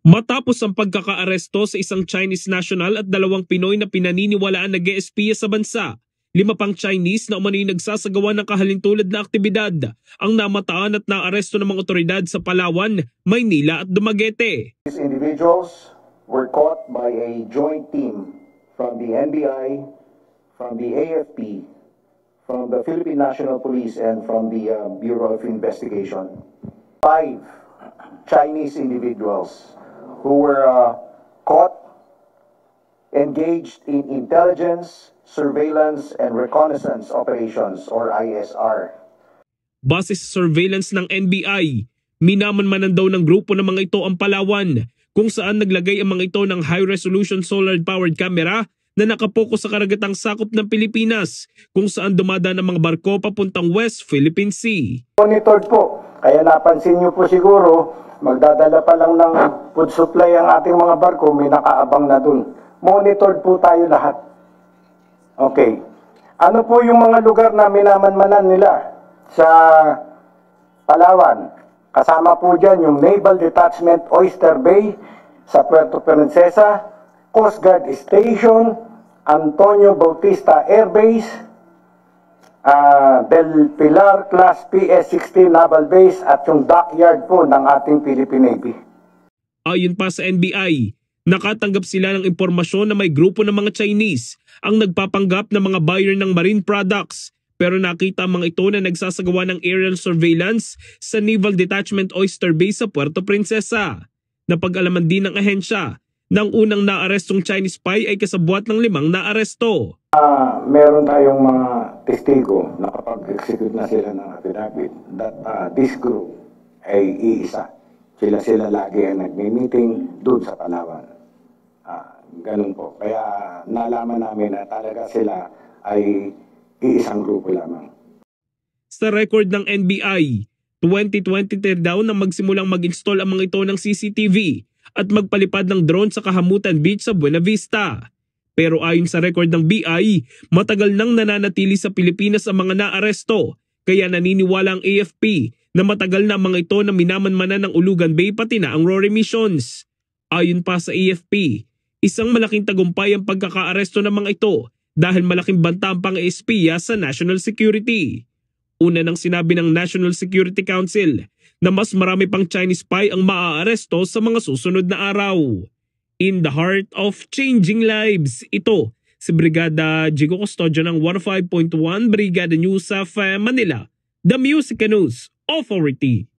Matapos ang pagkakaaresto sa isang Chinese national at dalawang Pinoy na pinaniniwalaan nag-espiya sa bansa, 5 pang Chinese na umano'y nagsasagawa ng kahalintulad na aktibidad ang namataan at naaresto ng mga otoridad sa Palawan, Maynila at Dumaguete. These individuals were caught by a joint team from the NBI, from the AFP, from the Philippine National Police, and from the Bureau of Investigation. 5 Chinese individuals who were caught engaged in intelligence, surveillance, and reconnaissance operations or ISR. Base sa surveillance ng NBI, minamanmanan daw ng grupo ng mga ito ang Palawan kung saan naglagay ang mga ito ng high-resolution solar-powered camera na nakapokus sa karagatang sakop ng Pilipinas kung saan dumadaan ang mga barko papuntang West Philippine Sea. Monitored po, kaya napansin niyo po siguro, magdadala pa lang ng food supply ang ating mga barko, may nakaabang na dun. Monitored po tayo lahat. Okay. Ano po yung mga lugar na minamanmanan nila sa Palawan? Kasama po dyan yung Naval Detachment Oyster Bay sa Puerto Princesa, Coast Guard Station, Antonio Bautista Air Base, Del Pilar Class PS-16 Naval Base at yung dockyard po ng ating Philippine Navy. Ayon pa sa NBI, nakatanggap sila ng impormasyon na may grupo ng mga Chinese ang nagpapanggap ng mga buyer ng marine products, pero nakita ang mga ito na nagsasagawa ng aerial surveillance sa Naval Detachment Oyster Bay sa Puerto Princesa. Napag-alaman din ng ahensya ng unang naarestong Chinese spy ay kasabwat ng 5 naaresto. Meron tayong mga testigo na kapag-execute na sila ng affidavit that this group ay iisa. Sila lagi ang nagmi-meeting doon sa Palawan. Ganun po. Kaya nalaman namin na talaga sila ay iisang grupo lamang. Sa record ng NBI, 2023 daw nang magsimulang mag-install ang mga ito ng CCTV at magpalipad ng drone sa Kahamutan Beach sa Buena Vista. Pero ayon sa record ng BI, matagal nang nananatili sa Pilipinas ang mga naaresto, kaya naniniwala ang AFP na matagal na ang mga ito na minamanmanan ng Ulugan Bay pati na ang RORE missions. Ayon pa sa AFP, isang malaking tagumpay ang pagkakaaresto ng mga ito dahil malaking banta ang pang-espiya sa national security. Una nang sinabi ng National Security Council na mas marami pang Chinese spy ang maaaresto sa mga susunod na araw. In the heart of changing lives, ito si Brigada Jigo Custodio ng 105.1 Brigada News of Manila, The Music News Authority.